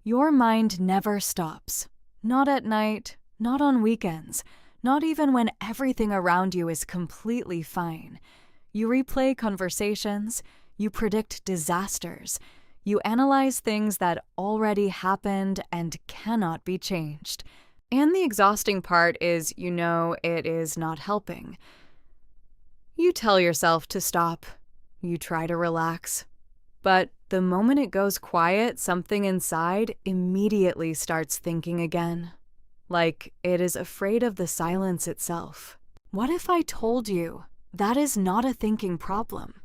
Your mind never stops. Not at night, not on weekends, not even when everything around you is completely fine. You replay conversations, you predict disasters, you analyze things that already happened and cannot be changed. And the exhausting part is you know it is not helping. You tell yourself to stop. You try to relax. But the moment it goes quiet, something inside immediately starts thinking again. Like it is afraid of the silence itself. What if I told you that is not a thinking problem?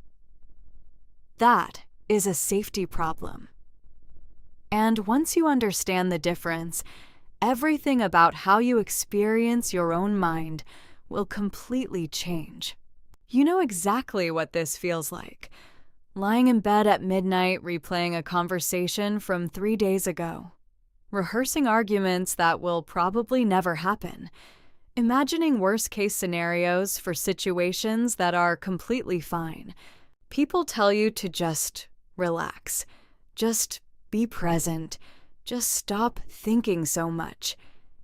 That is a safety problem. And once you understand the difference, everything about how you experience your own mind will completely change. You know exactly what this feels like. Lying in bed at midnight replaying a conversation from 3 days ago. Rehearsing arguments that will probably never happen. Imagining worst-case scenarios for situations that are completely fine. People tell you to just relax. Just be present. Just stop thinking so much.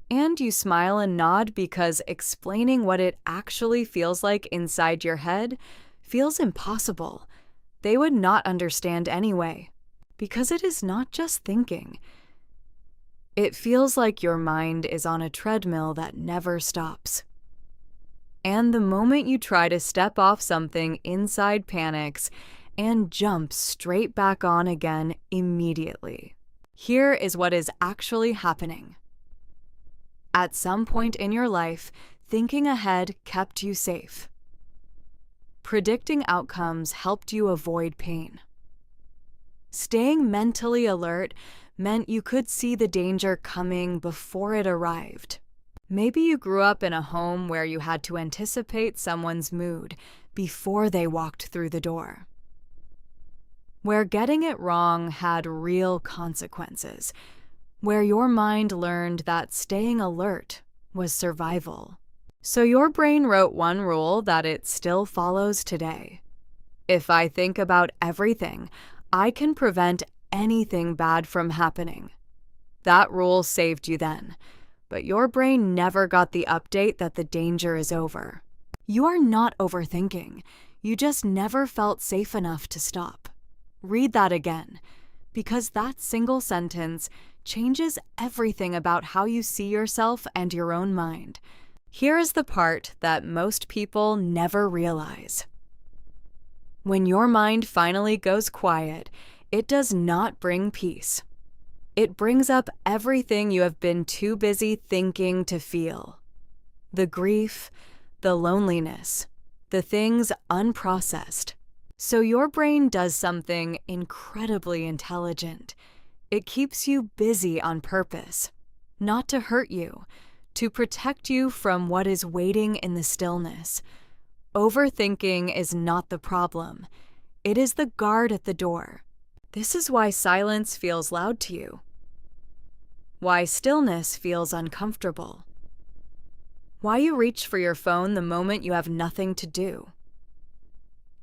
And you smile and nod because explaining what it actually feels like inside your head feels impossible. They would not understand anyway, because it is not just thinking. It feels like your mind is on a treadmill that never stops. And the moment you try to step off something, inside panics and jumps straight back on again immediately. Here is what is actually happening. At some point in your life, thinking ahead kept you safe. Predicting outcomes helped you avoid pain. Staying mentally alert meant you could see the danger coming before it arrived. Maybe you grew up in a home where you had to anticipate someone's mood before they walked through the door. Where getting it wrong had real consequences. Where your mind learned that staying alert was survival. So your brain wrote one rule that it still follows today. If I think about everything, I can prevent anything bad from happening. That rule saved you then, but your brain never got the update that the danger is over. You are not overthinking. You just never felt safe enough to stop. Read that again, because that single sentence changes everything about how you see yourself and your own mind. Here is the part that most people never realize. When your mind finally goes quiet, it does not bring peace. It brings up everything you have been too busy thinking to feel. The grief, the loneliness, the things unprocessed. So your brain does something incredibly intelligent. It keeps you busy on purpose, not to hurt you, to protect you from what is waiting in the stillness. Overthinking is not the problem. It is the guard at the door. This is why silence feels loud to you. Why stillness feels uncomfortable. Why you reach for your phone the moment you have nothing to do.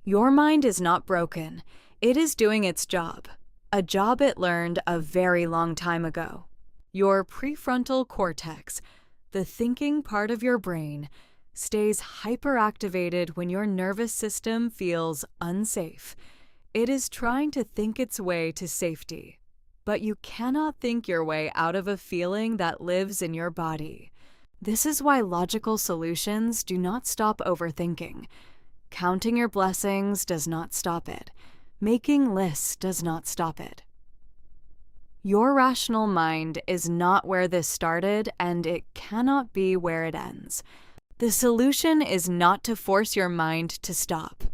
Your mind is not broken. It is doing its job. A job it learned a very long time ago. Your prefrontal cortex, the thinking part of your brain, stays hyperactivated when your nervous system feels unsafe. It is trying to think its way to safety. But you cannot think your way out of a feeling that lives in your body. This is why logical solutions do not stop overthinking. Counting your blessings does not stop it. Making lists does not stop it. Your rational mind is not where this started, and it cannot be where it ends. The solution is not to force your mind to stop.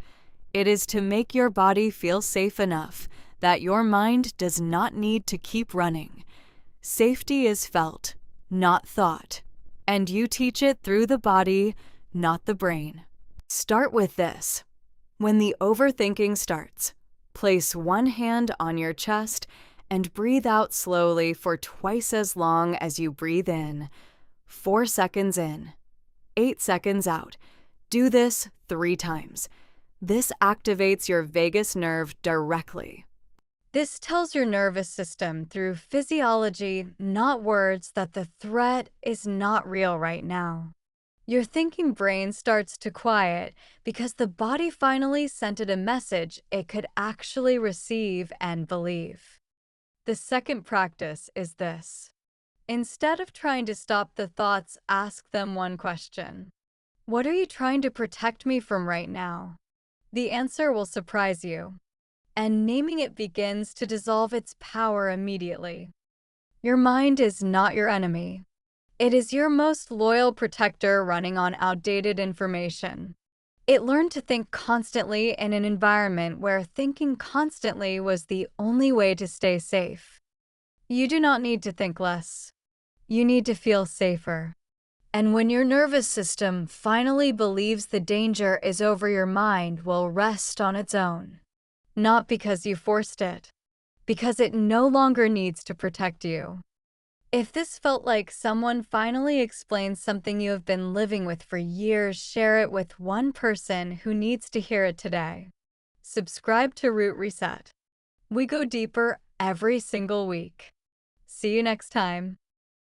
It is to make your body feel safe enough that your mind does not need to keep running. Safety is felt, not thought, and you teach it through the body, not the brain. Start with this. When the overthinking starts, place one hand on your chest and breathe out slowly for twice as long as you breathe in. 4 seconds in, 8 seconds out. Do this 3 times. This activates your vagus nerve directly. This tells your nervous system through physiology, not words, that the threat is not real right now. Your thinking brain starts to quiet because the body finally sent it a message it could actually receive and believe. The second practice is this. Instead of trying to stop the thoughts, ask them one question. What are you trying to protect me from right now? The answer will surprise you, and naming it begins to dissolve its power immediately. Your mind is not your enemy. It is your most loyal protector running on outdated information. It learned to think constantly in an environment where thinking constantly was the only way to stay safe. You do not need to think less. You need to feel safer. And when your nervous system finally believes the danger is over, your mind will rest on its own. Not because you forced it, because it no longer needs to protect you. If this felt like someone finally explains something you have been living with for years, share it with one person who needs to hear it today. Subscribe to Root Reset. We go deeper every single week. See you next time.